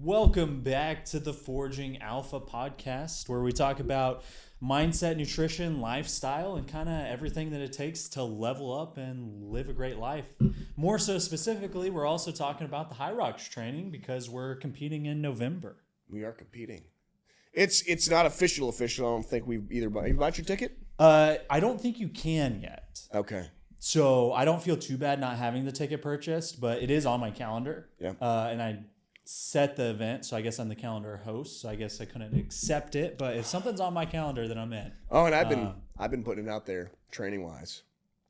Welcome back to the Forging Alpha podcast, where we talk about mindset, nutrition, lifestyle, and kind of everything that it takes to level up and live a great life. More so specifically, we're also talking about the High Rocks training because we're competing in November. We are competing. It's not official. I don't think we've either bought. You bought your ticket? I don't think you can yet. Okay. So I don't feel too bad not having the ticket purchased, but it is on my calendar. Yeah. And I set the event, so I guess I'm the calendar host, so I guess I couldn't accept it, but if something's on my calendar, then I'm in. Oh, and I've been putting it out there training wise.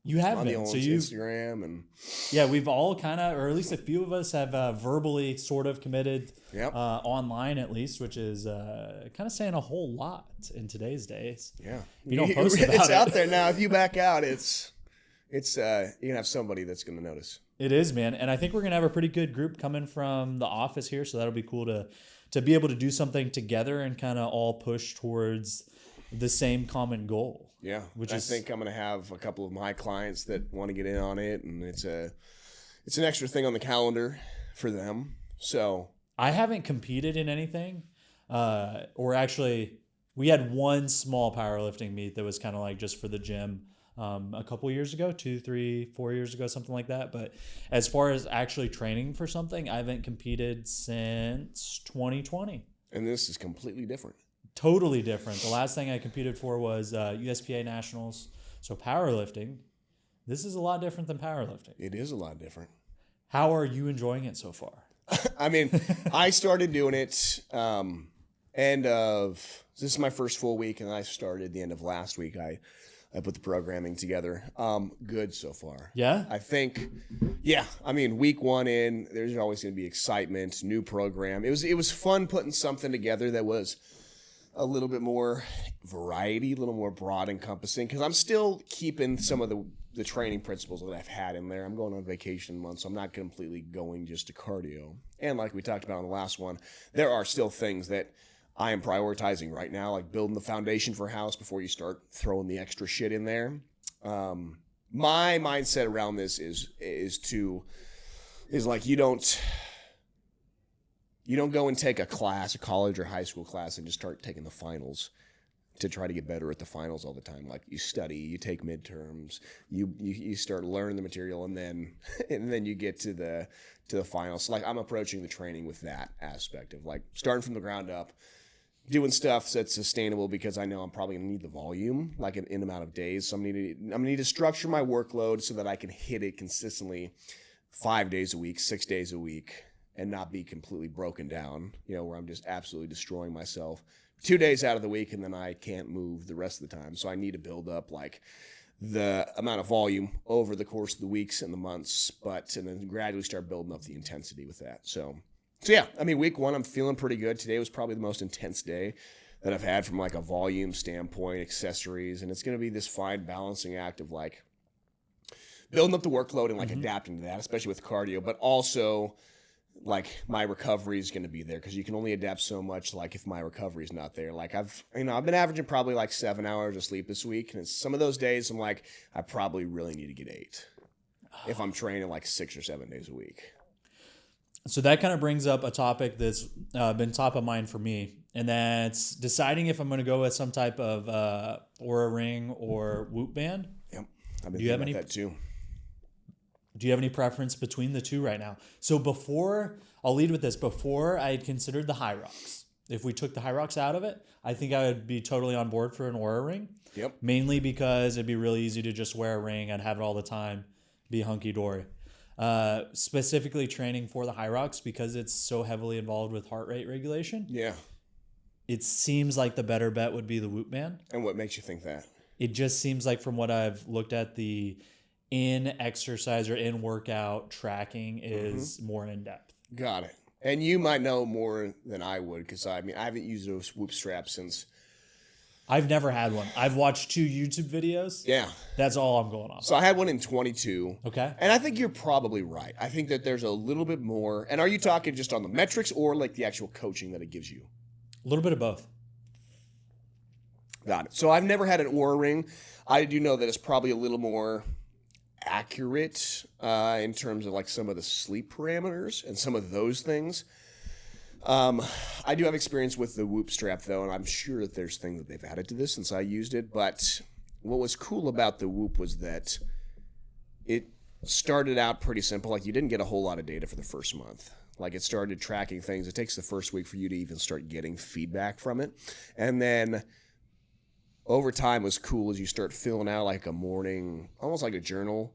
You have on been. the old So you Instagram and yeah, we've all kind of, or at least a few of us have verbally sort of committed online at least, which is kind of saying a whole lot in today's days. Yeah. You don't post about it's it. out there now. If you back out, it's you're gonna have somebody that's gonna notice. It is, man. And I think we're going to have a pretty good group coming from the office here. So that'll be cool to be able to do something together and kind of all push towards the same common goal. Yeah. I think I'm going to have a couple of my clients that want to get in on it. And it's an extra thing on the calendar for them. So I haven't competed in anything. Or actually, we had one small powerlifting meet that was kind of like just for the gym. A couple years ago, 2, 3, 4 years ago, something like that. But as far as actually training for something, I haven't competed since 2020. And this is completely different. Totally different. The last thing I competed for was USPA Nationals. So powerlifting. This is a lot different than powerlifting. It is a lot different. How are you enjoying it so far? I mean, I started doing it this is my first full week, and I started the end of last week. I put the programming together. Good so far. Yeah? I think, yeah. I mean, week one in, there's always going to be excitement, new program. It was fun putting something together that was a little bit more variety, a little more broad encompassing, because I'm still keeping some of the training principles that I've had in there. I'm going on vacation month, so I'm not completely going just to cardio. And like we talked about on the last one, there are still things that I am prioritizing right now, like building the foundation for a house before you start throwing the extra shit in there. My mindset around this is like you don't go and take a class, a college or high school class, and just start taking the finals to try to get better at the finals all the time. Like you study, you take midterms, you start learning the material, and then you get to the finals. So like I'm approaching the training with that aspect of like starting from the ground up, doing stuff that's sustainable because I know I'm probably gonna need the volume, like in amount of days. So I'm gonna need to structure my workload so that I can hit it consistently 5 days a week, 6 days a week, and not be completely broken down, where I'm just absolutely destroying myself 2 days out of the week and then I can't move the rest of the time. So I need to build up like the amount of volume over the course of the weeks and the months, and then gradually start building up the intensity with that. So yeah, I mean, week one, I'm feeling pretty good. Today was probably the most intense day that I've had from like a volume standpoint, accessories, and it's going to be this fine balancing act of like building up the workload and like adapting to that, especially with cardio, but also like my recovery is going to be there because you can only adapt so much. Like if my recovery is not there, like I've been averaging probably like 7 hours of sleep this week. And some of those days I'm like, I probably really need to get 8 if I'm training like 6 or 7 days a week. So that kind of brings up a topic that's been top of mind for me, and that's deciding if I'm going to go with some type of Oura Ring or Whoop Band. Yep, I've been thinking about that too. Do you have any preference between the two right now? So I'll lead with this. Before I had considered the High Rocks. If we took the High Rocks out of it, I think I would be totally on board for an Oura Ring. Yep. Mainly because it'd be really easy to just wear a ring. I'd have it all the time, be hunky-dory. Specifically training for the High Rocks because it's so heavily involved with heart rate regulation. Yeah. It seems like the better bet would be the Whoop Band. And what makes you think that? It just seems like from what I've looked at, the in-exercise or in-workout tracking is more in-depth. Got it. And you might know more than I would because I haven't used those Whoop straps since... I've never had one. I've watched 2 YouTube videos. Yeah. That's all I'm going off. So I had one in 22. Okay. And I think you're probably right. I think that there's a little bit more. And are you talking just on the metrics or like the actual coaching that it gives you? A little bit of both. Got it. So I've never had an Oura Ring. I do know that it's probably a little more accurate in terms of like some of the sleep parameters and some of those things. I do have experience with the Whoop strap though, and I'm sure that there's things that they've added to this since I used it. But what was cool about the Whoop was that it started out pretty simple. Like you didn't get a whole lot of data for the first month. Like it started tracking things. It takes the first week for you to even start getting feedback from it. And then over time was cool as you start filling out like a morning, almost like a journal,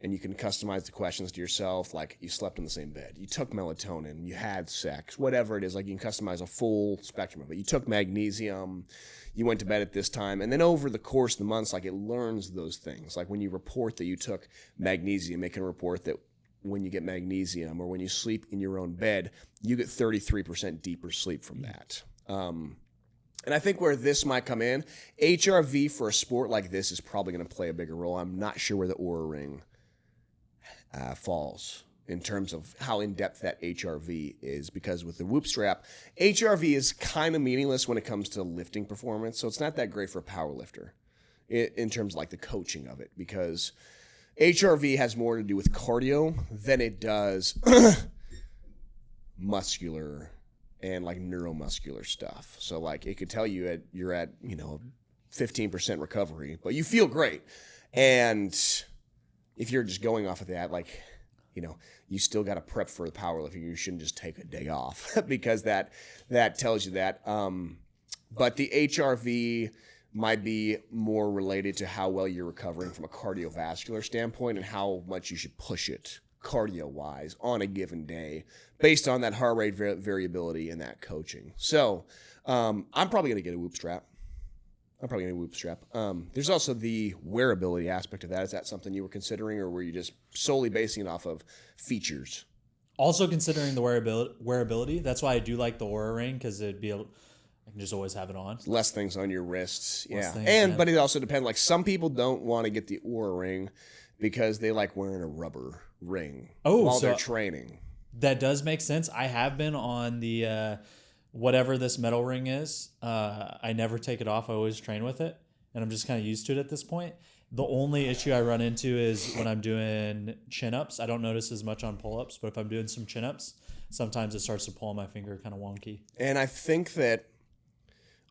and you can customize the questions to yourself. Like you slept in the same bed, you took melatonin, you had sex, whatever it is. Like you can customize a full spectrum of it. You took magnesium, you went to bed at this time. And then over the course of the months, like it learns those things. Like when you report that you took magnesium, it can report that when you get magnesium or when you sleep in your own bed, you get 33% deeper sleep from that. And I think where this might come in, HRV for a sport like this is probably going to play a bigger role. I'm not sure where the Oura Ring falls in terms of how in-depth that HRV is, because with the Whoop strap, HRV is kind of meaningless when it comes to lifting performance, so it's not that great for a power lifter in terms of like the coaching of it, because HRV has more to do with cardio than it does muscular and like neuromuscular stuff. So like it could tell you you're at 15% recovery, but you feel great. And if you're just going off of that, like, you still got to prep for the powerlifting. You shouldn't just take a day off because that tells you that. But the HRV might be more related to how well you're recovering from a cardiovascular standpoint and how much you should push it cardio-wise on a given day based on that heart rate variability and that coaching. So I'm probably going to get a Whoop strap. There's also the wearability aspect of that. Is that something you were considering, or were you just solely basing it off of features? Also considering the wearability. That's why I do like the Oura Ring, because I can just always have it on. Less things on your wrists. But it also depends. Like some people don't want to get the Oura Ring because they like wearing a rubber ring while they're training. That does make sense. I have been on the whatever this metal ring is. I never take it off. I always train with it, and I'm just kind of used to it at this point. The only issue I run into is when I'm doing chin-ups. I don't notice as much on pull-ups, but if I'm doing some chin-ups, sometimes it starts to pull on my finger kind of wonky. And I think that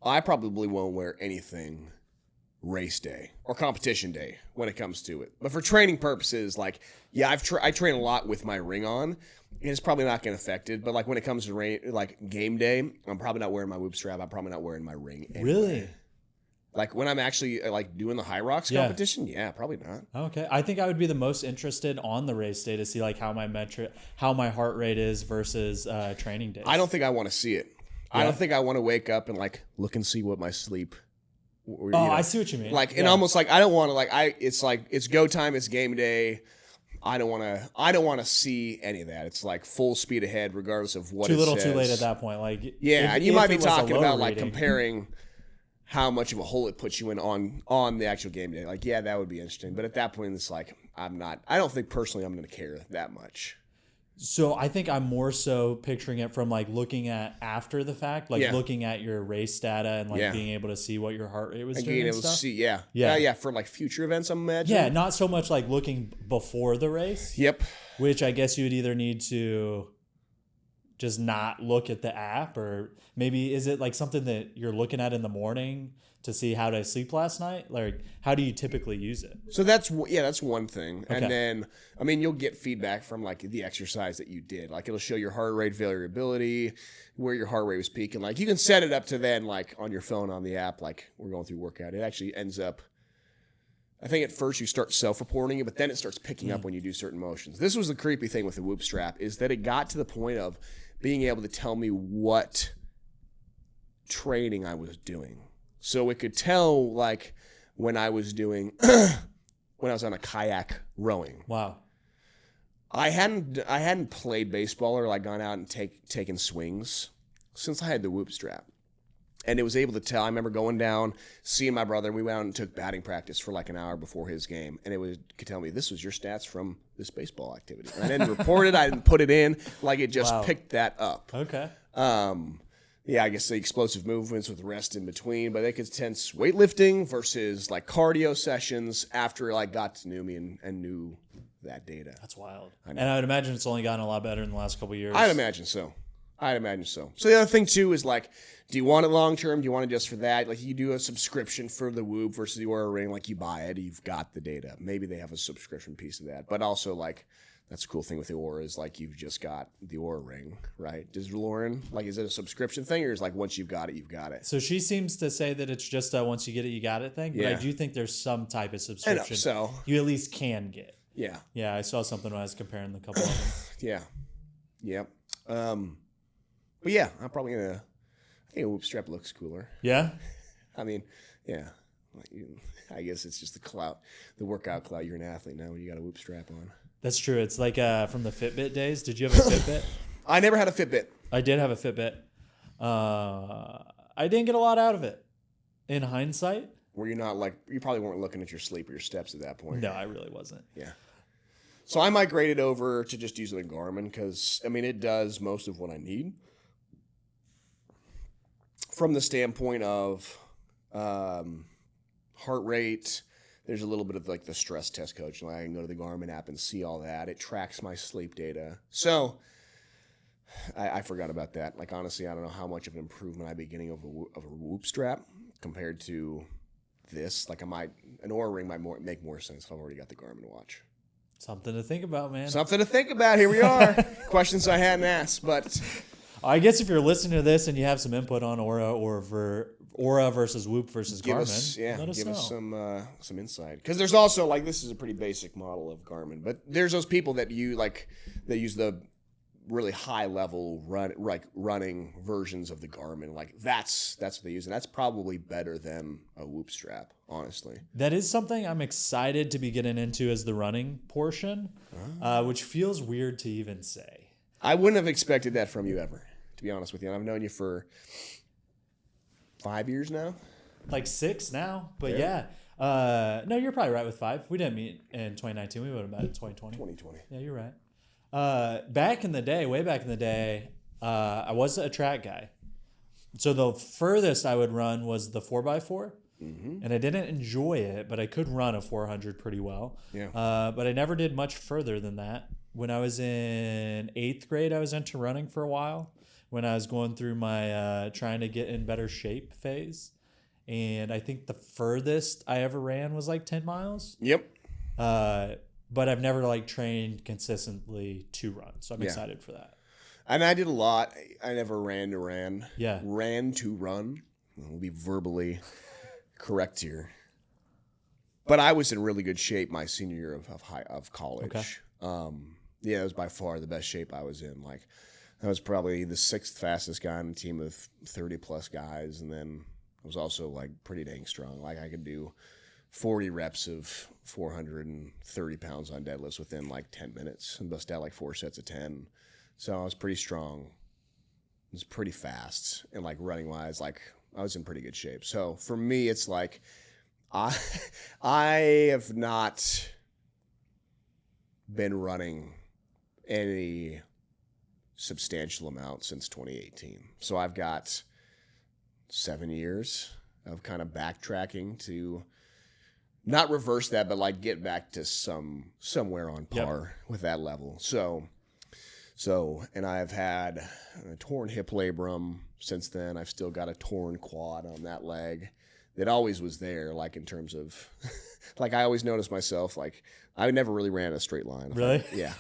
I probably won't wear anything race day or competition day when it comes to it. But for training purposes, like, yeah, I train a lot with my ring on. It's probably not going to affect it. But like when it comes to like game day, I'm probably not wearing my Whoop strap. I'm probably not wearing my ring anyway. Really? Like when I'm actually like doing the high rocks competition, probably not. Okay, I think I would be the most interested on the race day to see like how my heart rate is versus training days. I don't think I want to see it. Yeah. I don't think I want to wake up and like look and see what my sleep. I see what you mean. Like and almost like I don't want to it's like it's go time, it's game day. I don't want to see any of that. It's like full speed ahead, regardless of what. Too little, too late at that point. Like and you might be talking about like comparing how much of a hole it puts you in on the actual game day. Like, that would be interesting. But at that point, it's like, I don't think personally I'm going to care that much. So I think I'm more so picturing it from like looking at after the fact, like looking at your race data and like being able to see what your heart rate was doing. Being able to see, for like future events, I'm imagining. Yeah, not so much like looking before the race. Yep. Which I guess you would either need to just not look at the app, or maybe is it like something that you're looking at in the morning to see how did I sleep last night? Like, how do you typically use it? So that's one thing. Okay. And then, you'll get feedback from like the exercise that you did. Like it'll show your heart rate variability, where your heart rate was peaking. Like you can set it up to then like on your phone on the app, like we're going through workout. It actually ends up, I think at first you start self-reporting it, but then it starts picking up when you do certain motions. This was the creepy thing with the Whoop strap, is that it got to the point of being able to tell me what training I was doing. So it could tell like when I was doing, when I was on a kayak rowing. Wow. I hadn't played baseball or like gone out and taken swings since I had the Whoop strap. And it was able to tell. I remember going down, seeing my brother, and we went out and took batting practice for like an hour before his game. And could tell me, this was your stats from this baseball activity. And I didn't report it. I didn't put it in. Like it just picked that up. Okay. I guess the explosive movements with rest in between. But they could sense weightlifting versus like cardio sessions after it like got to know me and knew that data. That's wild. And I would imagine it's only gotten a lot better in the last couple of years. I'd imagine so. I'd imagine so. So the other thing too is like, do you want it long term? Do you want it just for that? Like you do a subscription for the Whoop versus the Aura Ring. Like you buy it, you've got the data. Maybe they have a subscription piece of that, but also like that's a cool thing with the Aura is like you've just got the Aura Ring, right? Does Lauren like is it a subscription thing or is like once you've got it, you've got it? So she seems to say that it's just a once you get it, you got it thing. But I do think there's some type of subscription So you at least can get. yeah, Yeah, I saw something when I was comparing the couple of them. yeah, yep. But yeah, I'm probably gonna. I think a Whoop strap looks cooler. Yeah. I mean, yeah. I guess it's just the clout, the workout clout. You're an athlete now when you got a Whoop strap on. That's true. It's like from the Fitbit days. Did you have a Fitbit? I never had a Fitbit. I did have a Fitbit. I didn't get a lot out of it. In hindsight. Were you not like, you probably weren't looking at your sleep or your steps at that point. No, I really wasn't. Yeah. So I migrated over to just using a Garmin because, I mean, it does most of what I need. From the standpoint of heart rate, there's a little bit of like the stress test coach. Like I can go to the Garmin app and see all that. It tracks my sleep data. So I forgot about that. Like honestly, I don't know how much of an improvement I'd be getting of a Whoop strap compared to this. Like an Oura Ring might make more sense if I've already got the Garmin watch. Something to think about, man. Something to think about. Here we are. Questions I hadn't asked, but I guess if you're listening to this and you have some input on Aura Aura versus Whoop versus give Garmin, us, let us give know. us some insight. Because there's also like this is a pretty basic model of Garmin, but there's those people that use the really high level running versions of the Garmin. Like that's what they use, and that's probably better than a Whoop strap, honestly. That is something I'm excited to be getting into as the running portion, which feels weird to even say. I wouldn't have expected that from you ever, to be honest with you. And I've known you for 5 years now. Like 6 now, but yeah. No, you're probably right with 5. We didn't meet in 2019. We would have met in 2020. 2020. Yeah, you're right. Back in the day, way back in the day, I was a track guy. So the furthest I would run was the 4x4. And I didn't enjoy it, but I could run a 400 pretty well. Yeah. But I never did much further than that. When I was in 8th grade, I was into running for a while when I was going through my trying to get in better shape phase. And I think the furthest I ever ran was like 10 miles. Yep. But I've never like trained consistently to run. So I'm excited for that. And I did a lot. I never ran to run. Yeah. Ran to run. We'll be verbally correct here. But I was in really good shape my senior year of college. Okay. Yeah, it was by far the best shape I was in. Like, I was probably the 6th fastest guy on a team of 30 plus guys, and then I was also like pretty dang strong. Like I could do 40 reps of 430 pounds on deadlifts within like 10 minutes and bust out like 4 sets of 10. So I was pretty strong. It was pretty fast, and like running wise, like I was in pretty good shape. So for me, it's like I have not been running any substantial amount since 2018. So I've got 7 years of kind of backtracking to not reverse that, but like get back to somewhere on par with that level. So, and I've had a torn hip labrum since then. I've still got a torn quad on that leg that always was there, like in terms of, like I always noticed myself, like I never really ran a straight line. Really? Yeah.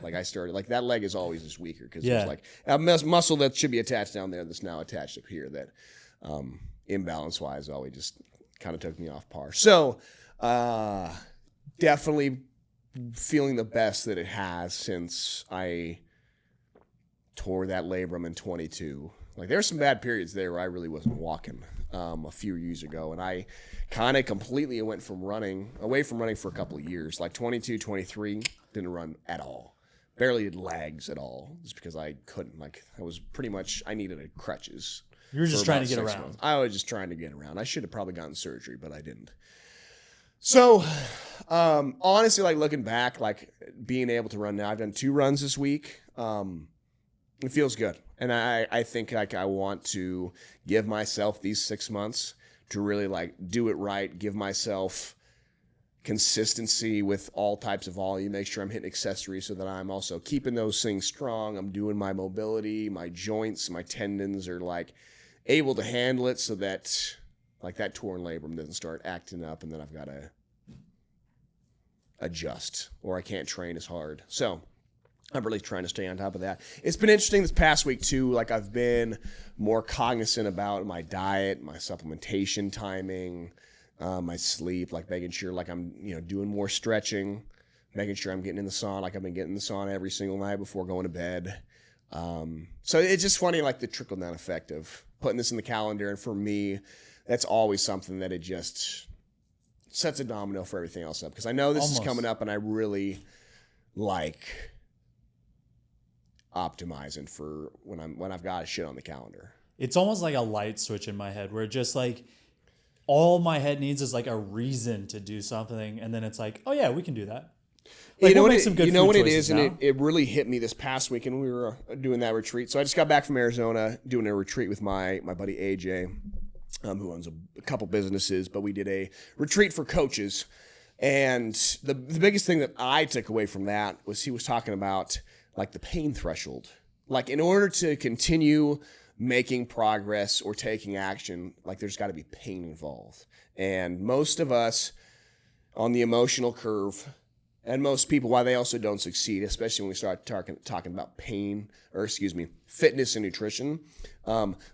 Like I started, like that leg is always just weaker because there's like a muscle that should be attached down there that's now attached up here that imbalance wise always just kind of took me off par. So definitely feeling the best that it has since I tore that labrum in 22. Like there's some bad periods there where I really wasn't walking a few years ago, and I kind of completely went from away from running for a couple of years. Like 22, 23, didn't run at all. Barely did legs at all, just because I couldn't. Like I was pretty much, I needed crutches. You were just trying to get about 6 around. months. I was just trying to get around. I should have probably gotten surgery, but I didn't. So, honestly, like looking back, like being able to run now, I've done 2 runs this week. It feels good. And I think like I want to give myself these 6 months to really like do it right, give myself consistency with all types of volume, make sure I'm hitting accessories so that I'm also keeping those things strong. I'm doing my mobility, my joints, my tendons are like able to handle it so that like that torn labrum doesn't start acting up and then I've got to adjust or I can't train as hard. So I'm really trying to stay on top of that. It's been interesting this past week too. Like I've been more cognizant about my diet, my supplementation timing, my sleep, like making sure like I'm, doing more stretching, making sure I'm getting in the sauna. Like I've been getting in the sauna every single night before going to bed. So it's just funny, like the trickle down effect of putting this in the calendar. And for me, that's always something that it just sets a domino for everything else up. Because I know this is coming up and I really like optimizing for when I've got shit on the calendar. It's almost like a light switch in my head where just like all my head needs is like a reason to do something. And then it's like, oh yeah, we can do that. Like, you know we'll what it is, now. and it really hit me this past week, and we were doing that retreat. So I just got back from Arizona doing a retreat with my buddy AJ, who owns a couple businesses, but we did a retreat for coaches. And the biggest thing that I took away from that was he was talking about like the pain threshold. Like in order to continue making progress or taking action, like there's got to be pain involved. And most of us on the emotional curve, and most people, why they also don't succeed, especially when we start talking about fitness and nutrition,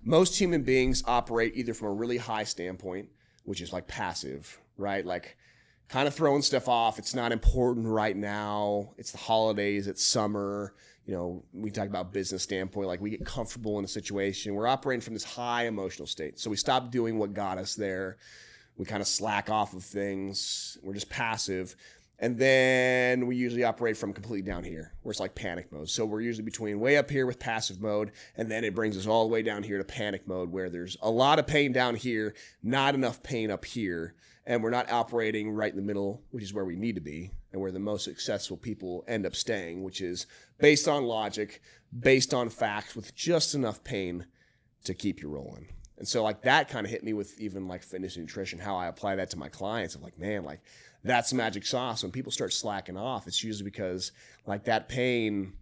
most human beings operate either from a really high standpoint, which is like passive, right? Like kind of throwing stuff off. It's not important right now. It's the holidays. It's summer. We talk about business standpoint, like we get comfortable in a situation. We're operating from this high emotional state. So we stop doing what got us there. We kind of slack off of things. We're just passive. And then we usually operate from completely down here, where it's like panic mode. So we're usually between way up here with passive mode, and then it brings us all the way down here to panic mode, where there's a lot of pain down here, not enough pain up here, and we're not operating right in the middle, which is where we need to be, and where the most successful people end up staying, which is based on logic, based on facts, with just enough pain to keep you rolling. And so like that kind of hit me with even like fitness and nutrition, how I apply that to my clients of like, man, like that's the magic sauce. When people start slacking off, it's usually because like that pain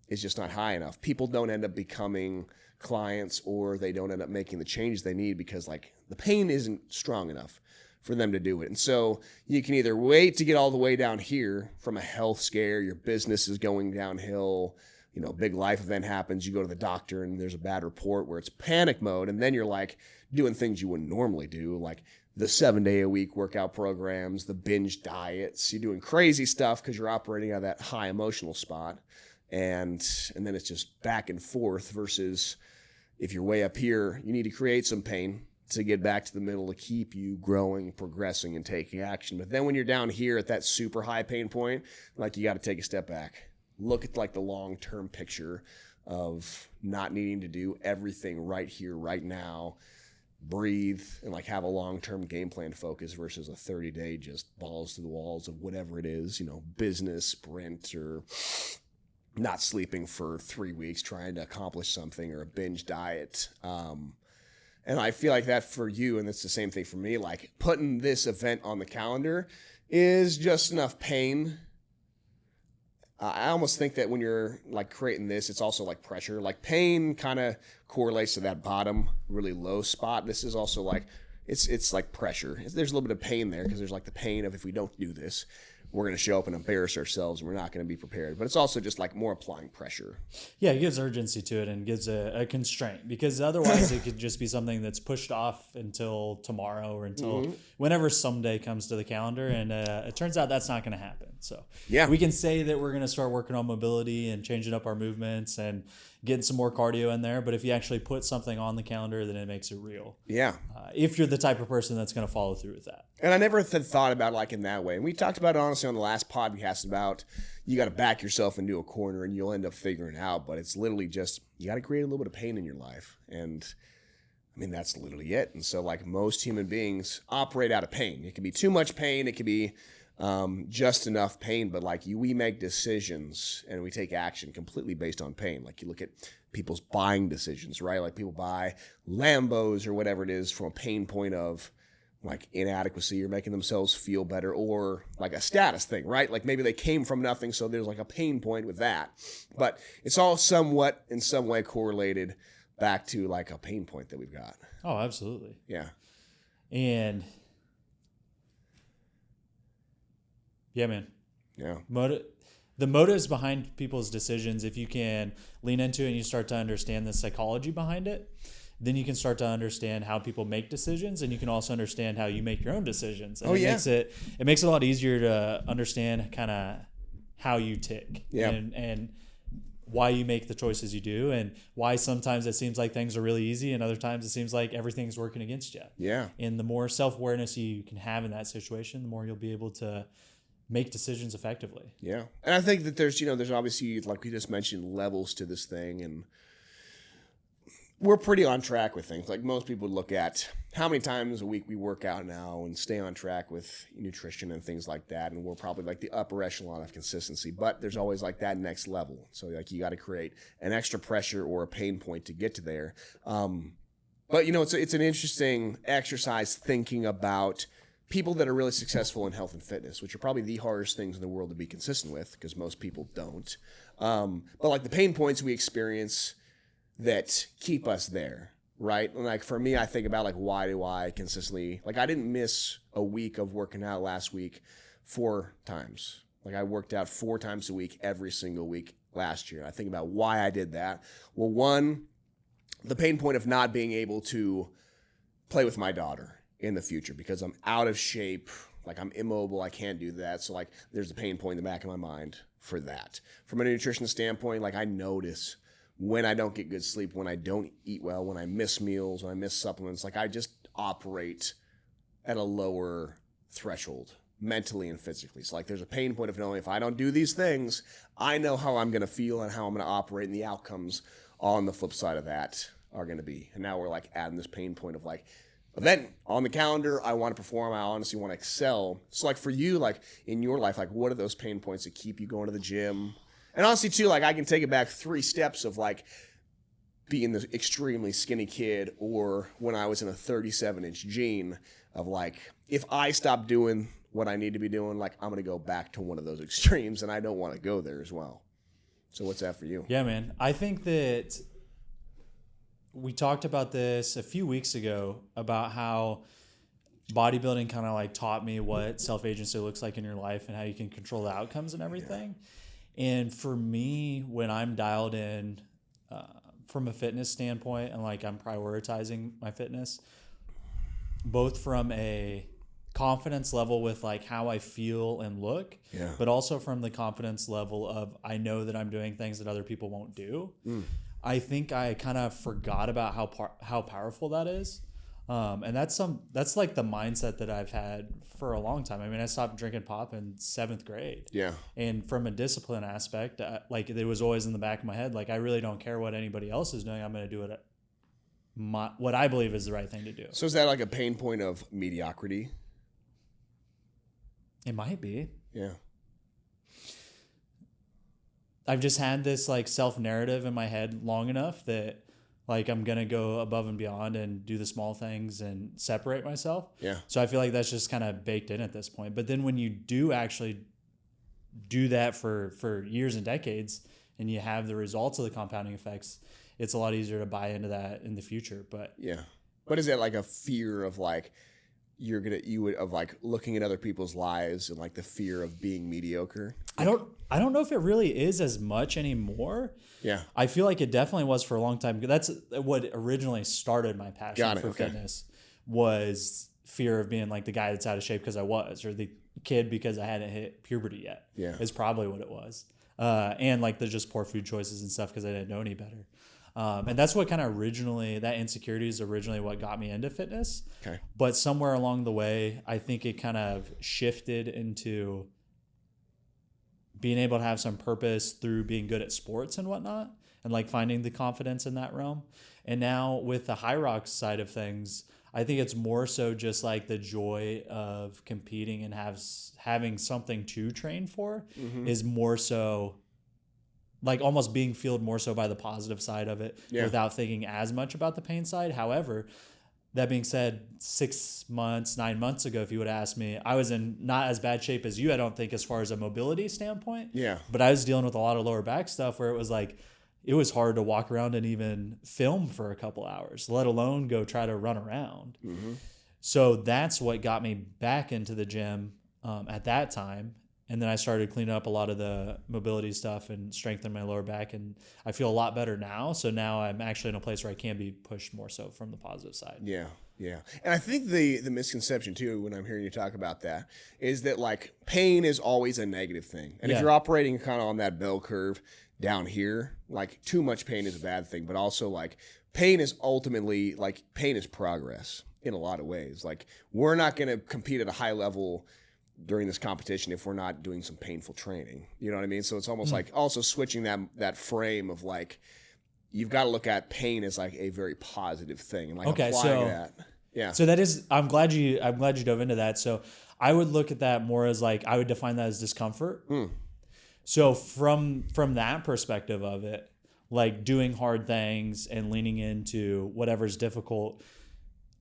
is just not high enough. People don't end up becoming clients, or they don't end up making the changes they need because like the pain isn't strong enough for them to do it. And so you can either wait to get all the way down here from a health scare, your business is going downhill, big life event happens, you go to the doctor and there's a bad report where it's panic mode, and then you're like doing things you wouldn't normally do, like the 7-day-a-week workout programs, the binge diets. You're doing crazy stuff because you're operating out of that high emotional spot, and then it's just back and forth. Versus if you're way up here, you need to create some pain to get back to the middle to keep you growing, progressing, and taking action. But then when you're down here at that super high pain point, like you got to take a step back. Look at like the long-term picture of not needing to do everything right here, right now. Breathe and like have a long-term game plan focus versus a 30-day just balls to the walls of whatever it is, business, sprint, or not sleeping for 3 weeks trying to accomplish something, or a binge diet. And I feel like that for you, and it's the same thing for me, like putting this event on the calendar is just enough pain. I almost think that when you're like creating this, it's also like pressure. Like pain kind of correlates to that bottom, really low spot. This is also like, it's like pressure. There's a little bit of pain there because there's like the pain of if we don't do this, we're going to show up and embarrass ourselves and we're not going to be prepared. But it's also just like more applying pressure. Yeah, it gives urgency to it and gives a constraint, because otherwise it could just be something that's pushed off until tomorrow or until whenever someday comes to the calendar. And it turns out that's not going to happen. So yeah, we can say that we're going to start working on mobility and changing up our movements and getting some more cardio in there. But if you actually put something on the calendar, then it makes it real. Yeah. If you're the type of person that's going to follow through with that. And I never thought about it like in that way. And we talked about it honestly on the last podcast about you got to back yourself into a corner and you'll end up figuring it out. But it's literally just, you got to create a little bit of pain in your life. And I mean, that's literally it. And so like most human beings operate out of pain. It can be too much pain. It can be just enough pain. But like we make decisions and we take action completely based on pain. Like you look at people's buying decisions, right? Like people buy Lambos or whatever it is from a pain point of, like inadequacy or making themselves feel better, or like a status thing, right? Like maybe they came from nothing, so there's like a pain point with that. But it's all somewhat in some way correlated back to like a pain point that we've got. Oh, absolutely. Yeah. And yeah, man. Yeah. The motives behind people's decisions, if you can lean into it and you start to understand the psychology behind it, then you can start to understand how people make decisions, and you can also understand how you make your own decisions. And it makes it a lot easier to understand kind of how you tick and why you make the choices you do, and why sometimes it seems like things are really easy and other times it seems like everything's working against you. Yeah. And the more self-awareness you can have in that situation, the more you'll be able to make decisions effectively. Yeah. And I think that there's obviously, like we just mentioned, levels to this thing, and we're pretty on track with things. Like most people look at how many times a week we work out now and stay on track with nutrition and things like that. And we're probably like the upper echelon of consistency, but there's always like that next level. So like you got to create an extra pressure or a pain point to get to there. But it's an interesting exercise thinking about people that are really successful in health and fitness, which are probably the hardest things in the world to be consistent with because most people don't. But like the pain points we experience that keep us there, right? And like for me, I think about like, why do I consistently, like I didn't miss a week of working out last week 4 times. Like I worked out 4 times a week every single week last year. I think about why I did that. Well, one, the pain point of not being able to play with my daughter in the future because I'm out of shape, like I'm immobile, I can't do that. So like there's a pain point in the back of my mind for that. From a nutrition standpoint, like I notice when I don't get good sleep, when I don't eat well, when I miss meals, when I miss supplements, like I just operate at a lower threshold mentally and physically. So like there's a pain point of knowing if I don't do these things, I know how I'm going to feel and how I'm going to operate, and the outcomes on the flip side of that are going to be. And now we're like adding this pain point of like, event on the calendar, I want to perform, I honestly want to excel. So like for you, like in your life, like what are those pain points that keep you going to the gym? And honestly too, like I can take it back 3 steps of like being the extremely skinny kid, or when I was in a 37-inch jean, of like, if I stop doing what I need to be doing, like I'm going to go back to one of those extremes, and I don't want to go there as well. So what's that for you? Yeah, man. I think that we talked about this a few weeks ago about how bodybuilding kind of like taught me what self-agency looks like in your life and how you can control the outcomes and everything. Yeah. And for me, when I'm dialed in from a fitness standpoint and like I'm prioritizing my fitness, both from a confidence level with like how I feel and look, but also from the confidence level of I know that I'm doing things that other people won't do. I think I kind of forgot about how powerful that is. And that's like the mindset that I've had for a long time. I mean, I stopped drinking pop in 7th grade. Yeah. And from a discipline aspect, like it was always in the back of my head, like I really don't care what anybody else is doing. I'm going to do it what I believe is the right thing to do. So is that like a pain point of mediocrity? It might be. Yeah. I've just had this like self-narrative in my head long enough that like I'm going to go above and beyond and do the small things and separate myself. Yeah. So I feel like that's just kind of baked in at this point. But then when you do actually do that for years and decades and you have the results of the compounding effects, it's a lot easier to buy into that in the future. But yeah. But is that like a fear of like of like looking at other people's lives and like the fear of being mediocre? I don't know if it really is as much anymore. Yeah. I feel like it definitely was for a long time. That's what originally started my passion for fitness, was fear of being like the guy that's out of shape because I was, or the kid because I hadn't hit puberty yet. Yeah. Is probably what it was. And like the just poor food choices and stuff because I didn't know any better. And that's what kind of that insecurity is originally what got me into fitness. Okay. But somewhere along the way, I think it kind of shifted into being able to have some purpose through being good at sports and whatnot, and like finding the confidence in that realm. And now with the High Rocks side of things, I think it's more so just like the joy of competing and having something to train for is more so like almost being fueled more so by the positive side of it without thinking as much about the pain side. However, that being said, 6 months, 9 months ago, if you would have asked me, I was in not as bad shape as you, I don't think, as far as a mobility standpoint. Yeah. But I was dealing with a lot of lower back stuff where it was like, it was hard to walk around and even film for a couple hours, let alone go try to run around. Mm-hmm. So that's what got me back into the gym at that time. And then I started cleaning up a lot of the mobility stuff and strengthening my lower back. And I feel a lot better now. So now I'm actually in a place where I can be pushed more so from the positive side. Yeah. Yeah. And I think the misconception too, when I'm hearing you talk about that, is that like pain is always a negative thing. And if you're operating kind of on that bell curve down here, like too much pain is a bad thing, but also like pain is ultimately like pain is progress in a lot of ways. Like we're not going to compete at a high level during this competition if we're not doing some painful training. You know what I mean? So it's almost like also switching that frame of like, you've got to look at pain as like a very positive thing and like applying that. Yeah. So that is, I'm glad you dove into that. So I would look at that more as like, I would define that as discomfort. So from that perspective of it, like doing hard things and leaning into whatever's difficult,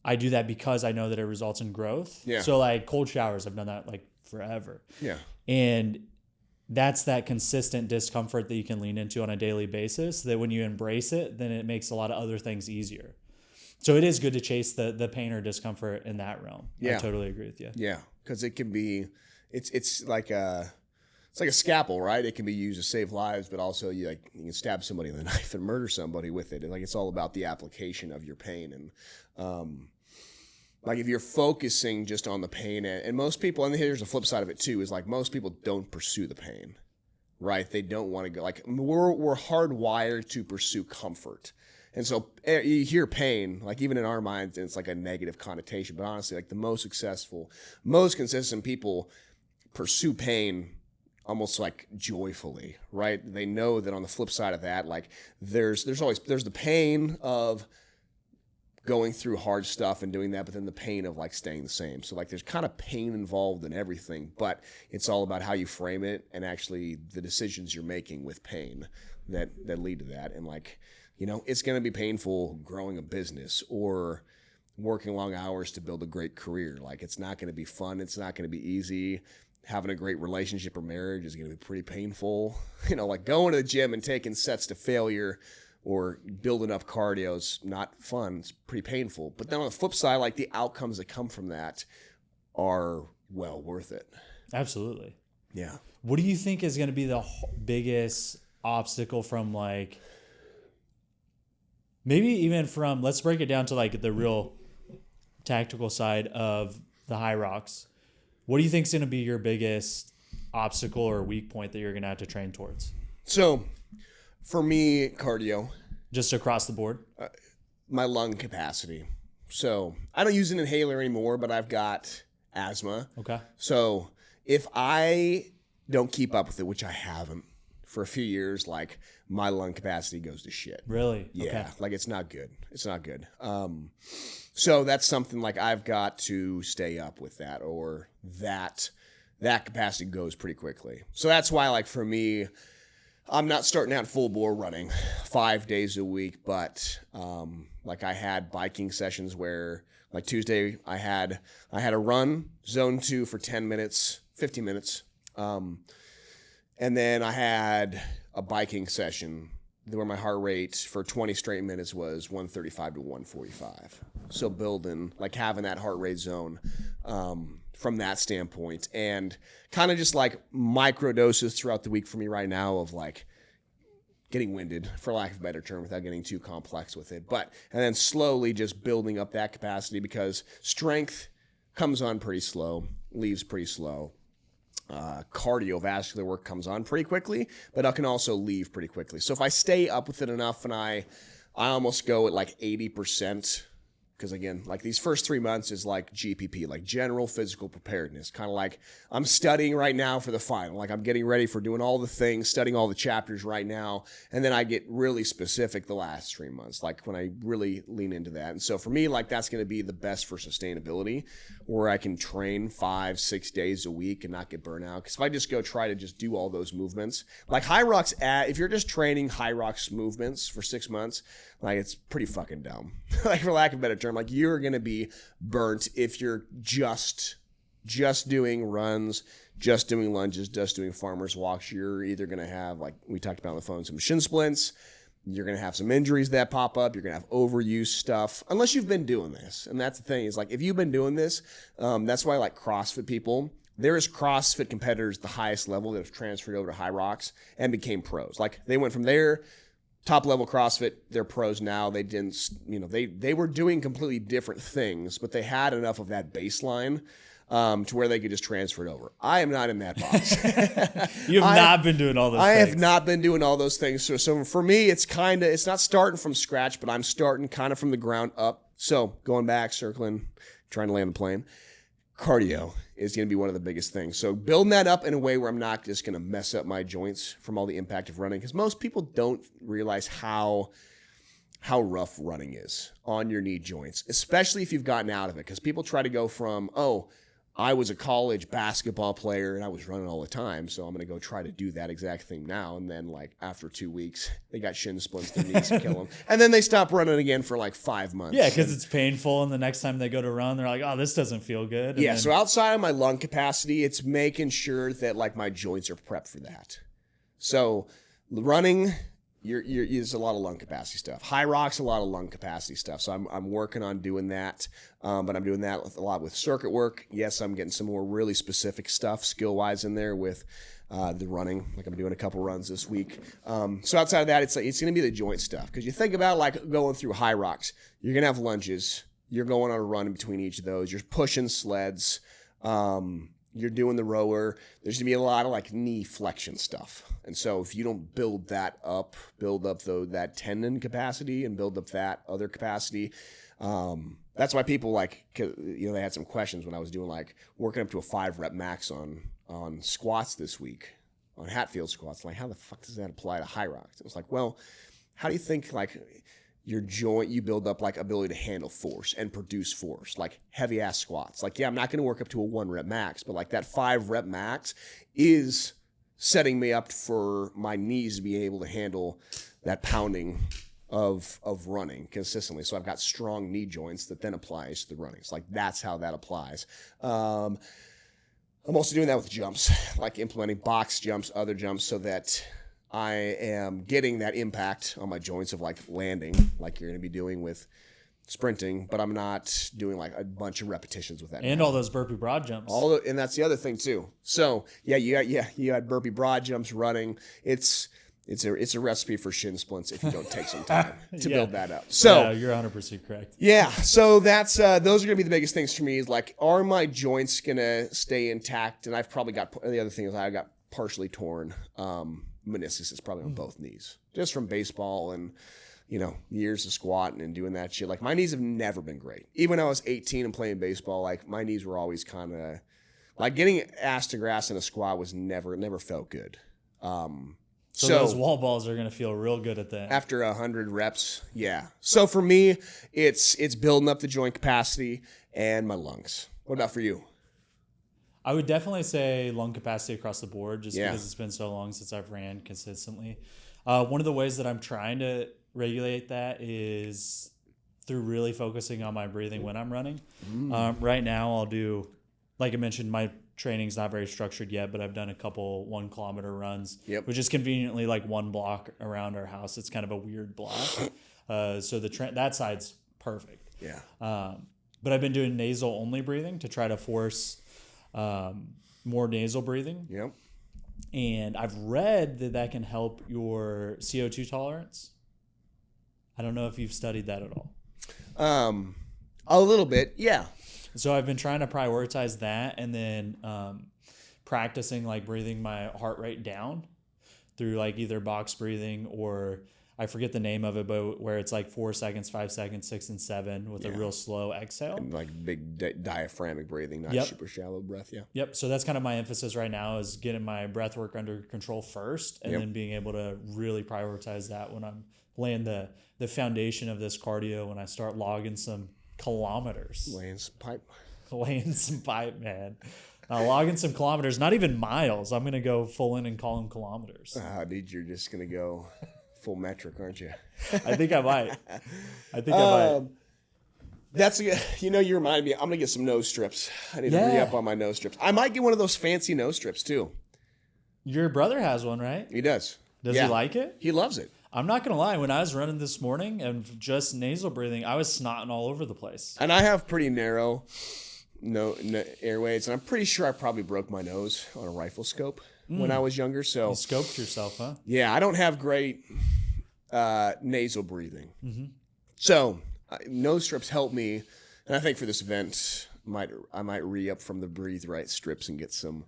I do that because I know that it results in growth. Yeah. So like cold showers, I've done that like forever. Yeah. And that's that consistent discomfort that you can lean into on a daily basis, that when you embrace it, then it makes a lot of other things easier. So it is good to chase the pain or discomfort in that realm. Yeah. I totally agree with you. Yeah. Because it can be, it's like a scalpel, right? It can be used to save lives, but also you can stab somebody with a knife and murder somebody with it. And like it's all about the application of your pain. And like if you're focusing just on the pain, and most people, and here's the flip side of it too, is like most people don't pursue the pain, right? They don't want to go. Like we're hardwired to pursue comfort. And so you hear pain, like even in our minds, it's like a negative connotation. But honestly, like the most successful, most consistent people pursue pain almost like joyfully, right? They know that on the flip side of that, like there's the pain of going through hard stuff and doing that, but then the pain of like staying the same. So like there's kind of pain involved in everything, but it's all about how you frame it and actually the decisions you're making with pain that lead to that. And like, you know, it's going to be painful growing a business or working long hours to build a great career. Like it's not going to be fun. It's not going to be easy. Having a great relationship or marriage is going to be pretty painful. You know, like going to the gym and taking sets to failure or building up cardio is not fun. It's pretty painful. But then on the flip side, like the outcomes that come from that are well worth it. Absolutely. Yeah. What do you think is going to be the biggest obstacle from like, maybe even from, let's break it down to like the real tactical side of the high rocks. What do you think is going to be your biggest obstacle or weak point that you're going to have to train towards? So for me, cardio. Just across the board? My lung capacity. So I don't use an inhaler anymore, but I've got asthma. Okay. So if I don't keep up with it, which I haven't for a few years, like my lung capacity goes to shit. Really? Yeah. Okay. Like it's not good. It's not good. So that's something like I've got to stay up with that, or that capacity goes pretty quickly. So that's why, like for me, I'm not starting out full bore running 5 days a week, but like I had biking sessions where like Tuesday I had a run, zone 2 for 10 minutes, 15 minutes. And then I had a biking session where my heart rate for 20 straight minutes was 135 to 145. So building, like having that heart rate zone from that standpoint, and kind of just like micro doses throughout the week for me right now of like getting winded, for lack of a better term, without getting too complex with it. And then slowly just building up that capacity, because strength comes on pretty slow, leaves pretty slow. Cardiovascular work comes on pretty quickly, but I can also leave pretty quickly. So if I stay up with it enough, and I almost go at like 80%, because again, like these first 3 months is like GPP, like general physical preparedness, kind of like I'm studying right now for the final. Like I'm getting ready for doing all the things, studying all the chapters right now. And then I get really specific the last 3 months, like when I really lean into that. And so for me, like that's going to be the best for sustainability, where I can train 5-6 days a week and not get burnt out. Because if I just go try to just do all those movements, like high rocks, if you're just training high rocks movements for 6 months, like it's pretty fucking dumb, like for lack of a better term. term, like you're going to be burnt if you're just doing runs, just doing lunges, just doing farmer's walks. You're either going to have, like we talked about on the phone, some shin splints. You're going to have some injuries that pop up. You're going to have overuse stuff, unless you've been doing this. And that's the thing, is like, if you've been doing this, that's why I like CrossFit people. There is CrossFit competitors, the highest level, that have transferred over to High Rocks and became pros. Like, they went from there, top level CrossFit, they're pros now. They didn't, they were doing completely different things, but they had enough of that baseline to where they could just transfer it over. I am not in that box. You have not been doing all those things. I have not been doing all those things. So for me, it's not starting from scratch, but I'm starting kind of from the ground up. So going back, circling, trying to land the plane. Cardio is going to be one of the biggest things. So building that up in a way where I'm not just going to mess up my joints from all the impact of running, because most people don't realize how rough running is on your knee joints, especially if you've gotten out of it. Because people try to go from, I was a college basketball player and I was running all the time, so I'm going to go try to do that exact thing now. And then, like, after 2 weeks, they got shin splints, their knees kill them. And then they stop running again for like 5 months. Yeah, because it's painful. And the next time they go to run, they're like, oh, this doesn't feel good. And so outside of my lung capacity, it's making sure that, like, my joints are prepped for that. So running, there's a lot of lung capacity stuff. High Rocks, a lot of lung capacity stuff. So I'm working on doing that, but I'm doing that a lot with circuit work. Yes, I'm getting some more really specific stuff skill-wise in there with the running. Like, I'm doing a couple runs this week. So outside of that, it's going to be the joint stuff. Because you think about, like, going through High Rocks, you're going to have lunges. You're going on a run in between each of those. You're pushing sleds. You're doing the rower. There's going to be a lot of, like, knee flexion stuff. And so if you don't build that up, that tendon capacity and build up that other capacity, that's why people, like, they had some questions when I was doing, like, working up to a 5-rep max on squats this week, on Hatfield squats. Like, how the fuck does that apply to High Rocks? It was like, well, how do you think, like, your joint, you build up, like, ability to handle force and produce force, like heavy ass squats. Like, yeah, I'm not going to work up to a 1-rep max, but, like, that 5-rep max is setting me up for my knees to be able to handle that pounding of running consistently. So I've got strong knee joints that then applies to the running. It's like, that's how that applies. I'm also doing that with jumps, like implementing box jumps, other jumps, so that I am getting that impact on my joints of, like, landing, like you're going to be doing with sprinting, but I'm not doing, like, a bunch of repetitions with that. And all those burpee broad jumps. And that's the other thing too. So you had burpee broad jumps running. It's a recipe for shin splints if you don't take some time to build that up. So you're 100% correct. Yeah, so that's those are gonna be the biggest things for me. Is, like, are my joints gonna stay intact? And I've probably got, the other thing is I got partially torn meniscus is probably on both knees, just from baseball and, years of squatting and doing that shit. Like, my knees have never been great. Even when I was 18 and playing baseball, like, my knees were always kind of, like, getting ass to grass in a squat was never felt good. So those wall balls are going to feel real good at that. After 100 reps, yeah. So for me, it's building up the joint capacity and my lungs. What about for you? I would definitely say lung capacity across the board, just because it's been so long since I've ran consistently. One of the ways that I'm trying to regulate that is through really focusing on my breathing when I'm running. Right now, I'll do, like I mentioned, my training's not very structured yet, but I've done a couple 1 kilometer runs, which is conveniently like 1 block around our house. It's kind of a weird block. So that side's perfect. Yeah. But I've been doing nasal only breathing to try to force more nasal breathing. Yep. And I've read that can help your CO2 tolerance. I don't know if you've studied that at all. A little bit, yeah. So I've been trying to prioritize that, and then practicing, like, breathing my heart rate down through, like, either box breathing, or I forget the name of it, but where it's like 4 seconds, 5 seconds, 6 and 7 with a real slow exhale. And, like, big diaphragmic breathing, not super shallow breath. Yeah. Yep. So that's kind of my emphasis right now, is getting my breath work under control first, and then being able to really prioritize that when I'm laying the foundation of this cardio, when I start logging some kilometers. Laying some pipe, man. Logging some kilometers, not even miles. I'm going to go full in and call them kilometers. Dude, you're just going to go full metric, aren't you? I think I might. That's you remind me. I'm gonna get some nose strips. I need to re-up on my nose strips. I might get one of those fancy nose strips too. Your brother has one, right? He does. Does he like it? He loves it. I'm not gonna lie. When I was running this morning and just nasal breathing, I was snotting all over the place. And I have pretty narrow no airways, and I'm pretty sure I probably broke my nose on a rifle scope when I was younger. So you scoped yourself, huh? Yeah, I don't have great nasal breathing. So nose strips help me, and I think for this event, I might re-up from the Breathe Right strips and get some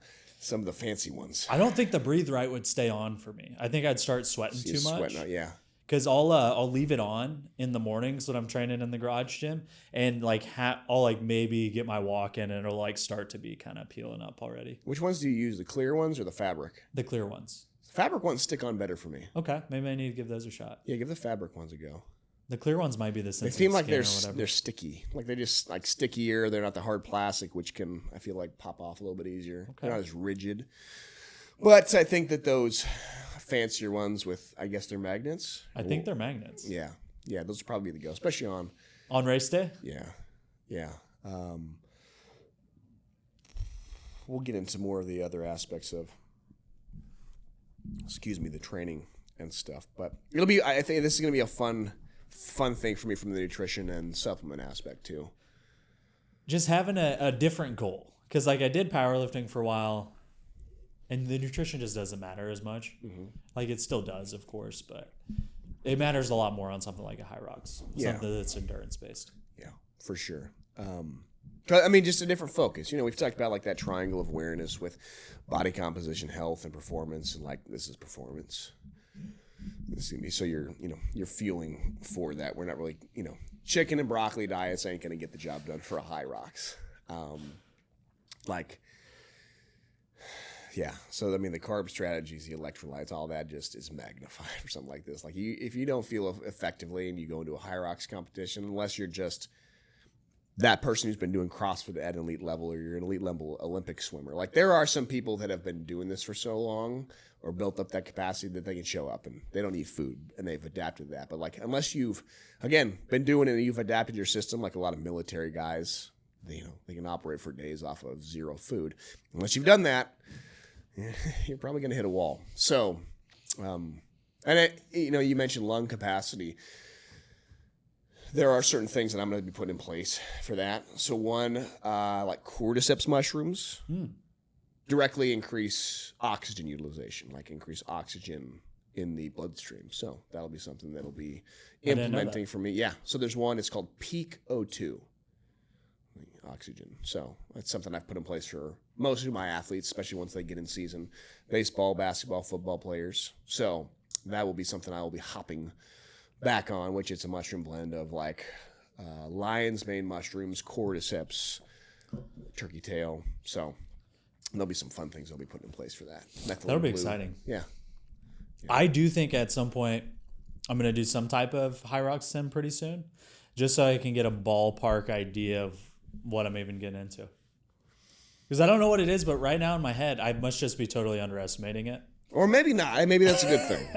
of the fancy ones. I don't think the Breathe Right would stay on for me. I think I'd start sweating too much. Sweating out, yeah. Because I'll leave it on in the mornings when I'm training in the garage gym, and like I'll like maybe get my walk in, and it'll like start to be kind of peeling up already. Which ones do you use? The clear ones or the fabric? The clear ones. Fabric ones stick on better for me. Okay, maybe I need to give those a shot. Yeah, give the fabric ones a go. The clear ones might be the They sensitive seem like skin they're sticky. Like they're just like stickier. They're not the hard plastic, which can, I feel like, pop off a little bit easier. Okay. They're not as rigid. But I think that those fancier ones with, I guess they're magnets. I think they're magnets. Yeah. Yeah, those would probably be the go, especially on race day. Yeah. Yeah. We'll get into more of the other aspects of, the training and stuff. But I think this is going to be a fun thing for me from the nutrition and supplement aspect too. Just having a different goal. Because like I did powerlifting for a while, and the nutrition just doesn't matter as much. Like it still does, of course, but it matters a lot more on something like a high rocks. Something that's endurance based. Yeah, for sure. I mean, just a different focus. We've talked about like that triangle of awareness with body composition, health, and performance, and like this is performance. This is gonna be, so you're feeling for that. We're not really, chicken and broccoli diets ain't gonna get the job done for a high rocks. Yeah. So I mean, the carb strategies, the electrolytes, all that just is magnified for something like this. Like if you don't feel effectively and you go into a high rocks competition, unless you're just that person who's been doing CrossFit at an elite level, or you're an elite level Olympic swimmer. Like there are some people that have been doing this for so long or built up that capacity that they can show up and they don't need food and they've adapted to that. But like, unless you've, again, been doing it and you've adapted your system, like a lot of military guys, they can operate for days off of zero food. Unless you've done that, you're probably going to hit a wall. So, you mentioned lung capacity. There are certain things that I'm going to be putting in place for that. So one, like cordyceps mushrooms, directly increase oxygen utilization, like increase oxygen in the bloodstream. So that'll be something that'll be implementing for me. Yeah. So there's one, it's called Peak O2, oxygen. So that's something I've put in place for most of my athletes, especially once they get in season, baseball, basketball, football players. So that will be something I will be hopping back on, which it's a mushroom blend of like lion's mane mushrooms, cordyceps, turkey tail. So there'll be some fun things I'll be putting in place for that. That'll be exciting. Yeah. I do think at some point I'm going to do some type of high rock sim pretty soon, just so I can get a ballpark idea of what I'm even getting into. Because I don't know what it is, but right now in my head, I must just be totally underestimating it. Or maybe not. Maybe that's a good thing.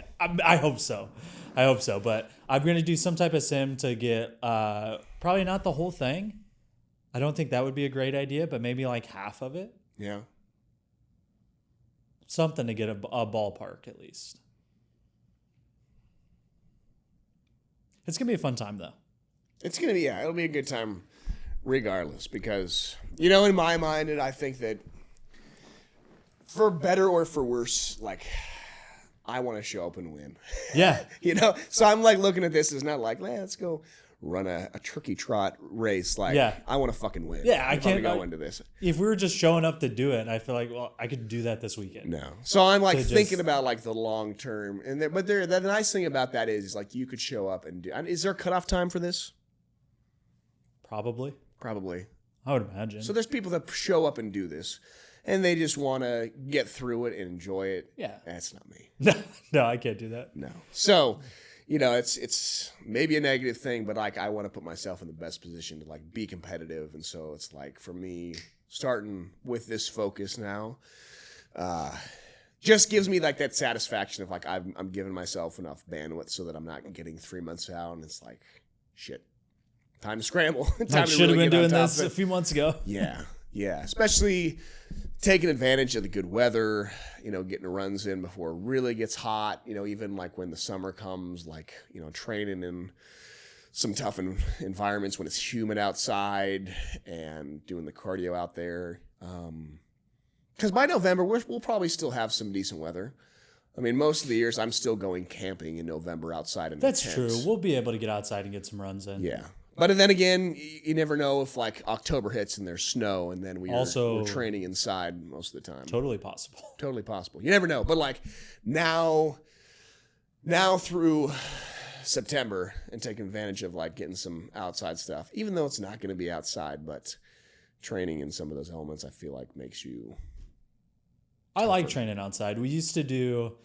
I hope so. But I'm going to do some type of sim to get probably not the whole thing. I don't think that would be a great idea, but maybe like half of it. Yeah. Something to get a ballpark at least. It's going to be a fun time, though. It's going to be, it'll be a good time regardless, because, in my mind, and I think that for better or for worse, like, I want to show up and win. Yeah. So I'm like looking at this as not like, let's go run a turkey trot race. Like, yeah. I want to fucking win. Yeah, I can't go into this. If we were just showing up to do it, I feel like, well, I could do that this weekend. No. So I'm like thinking about like the long term, but the nice thing about that is like you could show up and do. Is there a cutoff time for this? Probably. I would imagine. So there's people that show up and do this, and they just want to get through it and enjoy it. Yeah. That's not me. No, I can't do that. No. So, it's maybe a negative thing, but like I want to put myself in the best position to like be competitive. And so it's like for me, starting with this focus now, just gives me like that satisfaction of like I'm giving myself enough bandwidth so that I'm not getting 3 months out and it's like, shit, time to scramble. Time I to should have really been get on doing top this of a it. few months ago. Yeah, yeah. Especially taking advantage of the good weather, getting the runs in before it really gets hot, even like when the summer comes, like, training in some tough environments when it's humid outside and doing the cardio out there. Because by November, we'll probably still have some decent weather. I mean, most of the years I'm still going camping in November outside in the That's tents. true. We'll be able to get outside and get some runs in. Yeah. But then again, you never know if like October hits and there's snow and then we're training inside most of the time. Totally possible. Totally possible. You never know. But like now through September and taking advantage of like getting some outside stuff, even though it's not going to be outside, but training in some of those elements I feel like makes you I like training outside. We used to do,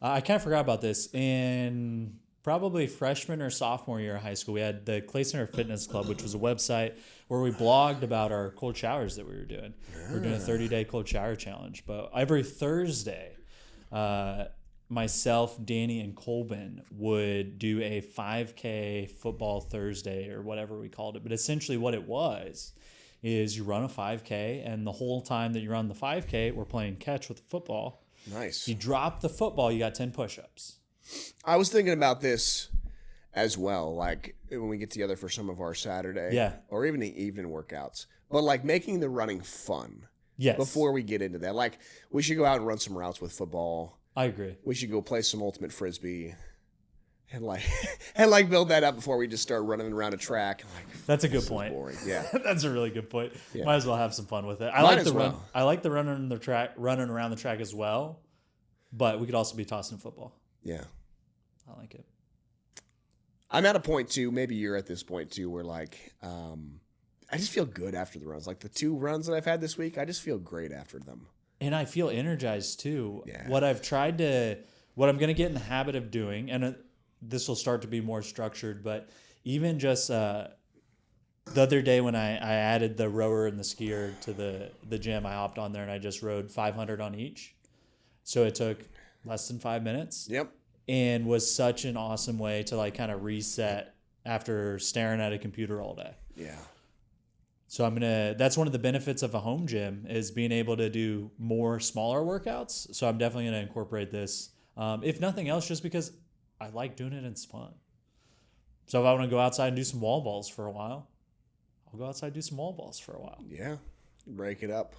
I kind of forgot about this, in probably freshman or sophomore year of high school, we had the Clay Center Fitness Club, which was a website where we blogged about our cold showers that we were doing. We were doing a 30-day cold shower challenge. But every Thursday, myself, Danny, and Colbin would do a 5K football Thursday or whatever we called it. But essentially what it was is you run a 5K, and the whole time that you run the 5K, we're playing catch with the football. Nice. You drop the football, you got 10 push-ups. I was thinking about this as well, like when we get together for some of our Saturday or even the evening workouts, but like making the running fun. Yes. Before we get into that, like we should go out and run some routes with football. I agree. We should go play some ultimate frisbee and like build that up before we just start running around a track. Like, that's a good point. Boring. Yeah. That's a really good point. Yeah. Might as well have some fun with it. I Might like as the run. well. I like the running around the track as well, but we could also be tossing football. Yeah. I like it. I'm at a point too, maybe you're at this point too, where like I just feel good after the runs. Like the 2 runs that I've had this week, I just feel great after them. And I feel energized too. Yeah. What I'm going to get in the habit of doing, and this will start to be more structured, but even just the other day when I added the rower and the skier to the gym, I hopped on there and I just rode 500 on each. So it took less than 5 minutes. Yep. And was such an awesome way to like kind of reset after staring at a computer all day. Yeah. So that's one of the benefits of a home gym is being able to do more smaller workouts. So I'm definitely going to incorporate this. If nothing else, just because I like doing it and it's fun. So if I want to go outside and do some wall balls for a while, I'll go outside and do some wall balls for a while. Yeah. Break it up.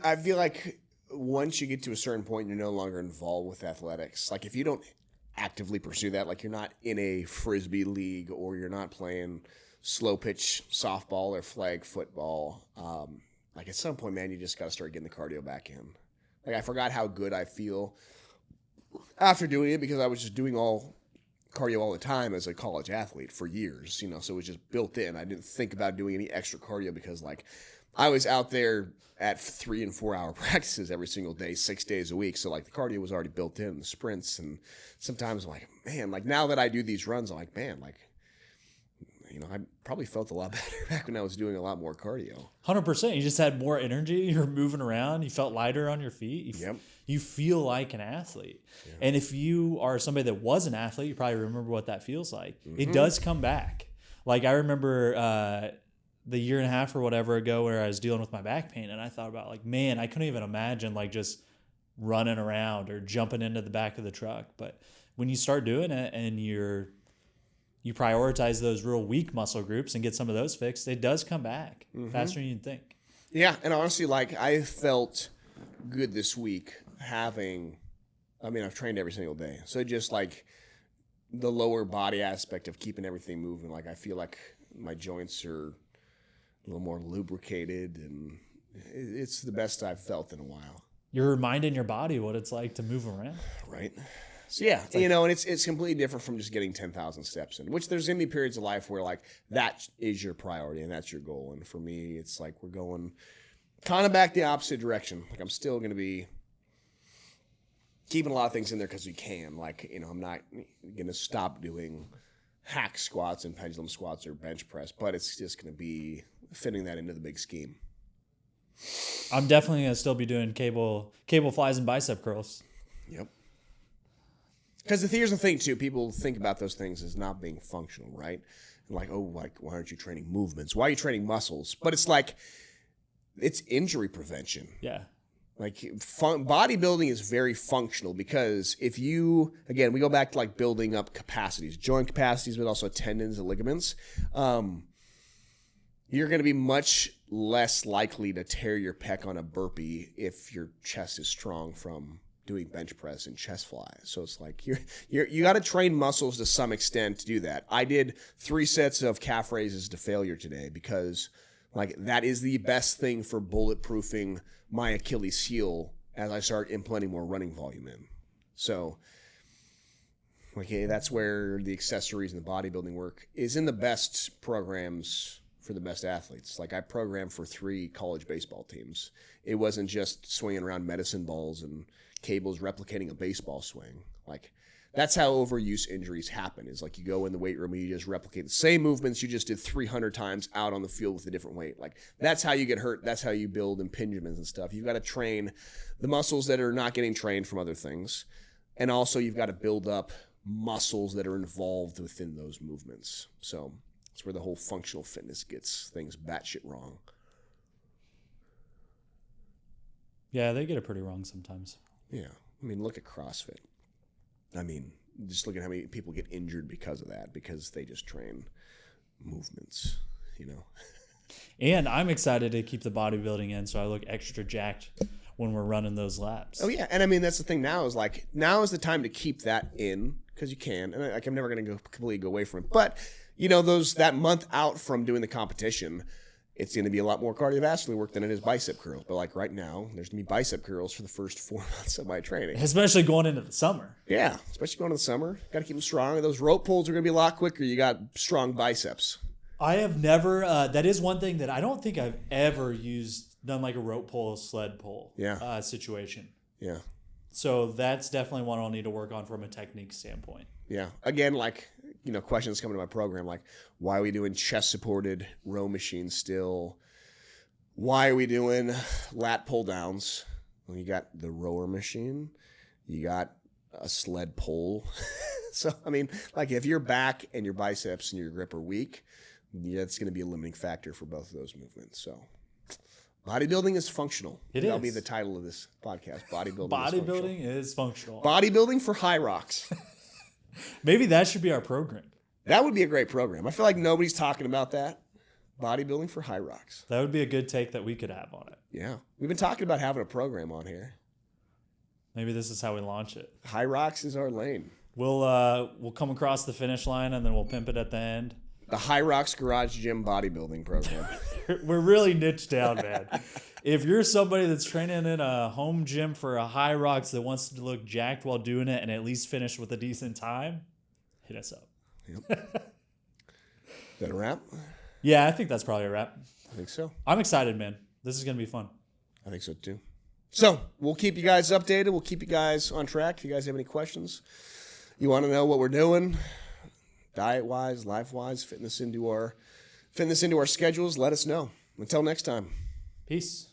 I feel like once you get to a certain point, you're no longer involved with athletics. Like if you don't actively pursue that, like you're not in a frisbee league or you're not playing slow pitch softball or flag football, like at some point, man, you just got to start getting the cardio back in. Like I forgot how good I feel after doing it because I was just doing all cardio all the time as a college athlete for years, so it was just built in. I didn't think about doing any extra cardio because like I was out there at 3 and 4 hour practices every single day, 6 days a week. So like the cardio was already built in, the sprints. And sometimes I'm like, man, like now that I do these runs, I'm like, man, like, I probably felt a lot better back when I was doing a lot more cardio. 100%. You just had more energy. You're moving around. You felt lighter on your feet. You feel like an athlete. Yeah. And if you are somebody that was an athlete, you probably remember what that feels like. Mm-hmm. It does come back. Like I remember the year and a half or whatever ago where I was dealing with my back pain, and I thought about like, man, I couldn't even imagine like just running around or jumping into the back of the truck. But when you start doing it and you prioritize those real weak muscle groups and get some of those fixed, it does come back faster than you'd think. Yeah, and honestly, like I felt good this week I've trained every single day. So just like the lower body aspect of keeping everything moving, like I feel like my joints are a little more lubricated, and it's the best I've felt in a while. You're reminding your body what it's like to move around. Right. So yeah, and it's completely different from just getting 10,000 steps in, which there's going to be periods of life where like that is your priority and that's your goal. And for me, it's like we're going kind of back the opposite direction. Like I'm still going to be keeping a lot of things in there because we can. Like, I'm not going to stop doing hack squats and pendulum squats or bench press, but it's just going to be fitting that into the big scheme. I'm definitely going to still be doing cable flies and bicep curls. Yep. Because here's the thing, too. People think about those things as not being functional, right? Like, oh, like, why aren't you training movements? Why are you training muscles? But it's like, it's injury prevention. Yeah. Like, bodybuilding is very functional because if you, again, we go back to like building up capacities, joint capacities, but also tendons and ligaments. You're going to be much less likely to tear your pec on a burpee if your chest is strong from doing bench press and chest fly. So it's like you got to train muscles to some extent to do that. I did 3 sets of calf raises to failure today because like that is the best thing for bulletproofing my Achilles heel as I start implementing more running volume in. So okay, that's where the accessories and the bodybuilding work is in the best programs for the best athletes. Like I programmed for 3 college baseball teams. It wasn't just swinging around medicine balls and cables replicating a baseball swing. Like that's how overuse injuries happen, is like you go in the weight room and you just replicate the same movements you just did 300 times out on the field with a different weight. Like that's how you get hurt. That's how you build impingements and stuff. You've got to train the muscles that are not getting trained from other things. And also you've got to build up muscles that are involved within those movements. So that's where the whole functional fitness gets things batshit wrong. Yeah, they get it pretty wrong sometimes. Yeah. I mean, look at CrossFit. I mean, just look at how many people get injured because of that, because they just train movements, you know? And I'm excited to keep the bodybuilding in, so I look extra jacked when we're running those laps. Oh, yeah. And I mean, that's the thing now is like, now is the time to keep that in because you can. And like, I'm never going to completely go away from it. But, you know, that month out from doing the competition, it's going to be a lot more cardiovascular work than it is bicep curls. But like right now, there's going to be bicep curls for the first 4 months of my training. Especially going into the summer. Yeah, especially going into the summer. Got to keep them strong. Those rope pulls are going to be a lot quicker. You got strong biceps. I have never, that is one thing that I don't think I've ever done like a rope pull, sled pull situation. Yeah. So that's definitely one I'll need to work on from a technique standpoint. Yeah. Again, like, you know, questions coming to my program, like, why are we doing chest-supported row machines still? Why are we doing lat pull-downs? Well, you got the rower machine. You got a sled pull. So, I mean, like, if your back and your biceps and your grip are weak, yeah, it's going to be a limiting factor for both of those movements. So, bodybuilding is functional. That'll be the title of this podcast. Bodybuilding is functional. Bodybuilding for high rocks. Maybe that should be our program. That would be a great program. I feel like nobody's talking about that. Bodybuilding for high rocks. That would be a good take that we could have on it. Yeah. We've been talking about having a program on here. Maybe this is how we launch it. High rocks is our lane. We'll come across the finish line and then we'll pimp it at the end. The High Rocks Garage Gym bodybuilding program. We're really niched down, man. If you're somebody that's training in a home gym for a High Rocks that wants to look jacked while doing it and at least finish with a decent time, hit us up. Yep. Is that a wrap? Yeah, I think that's probably a wrap. I think so. I'm excited, man. This is going to be fun. I think so, too. So, we'll keep you guys updated. We'll keep you guys on track. If you guys have any questions, you want to know what we're doing, diet-wise, life-wise, fitness into our schedules, let us know. Until next time. Peace.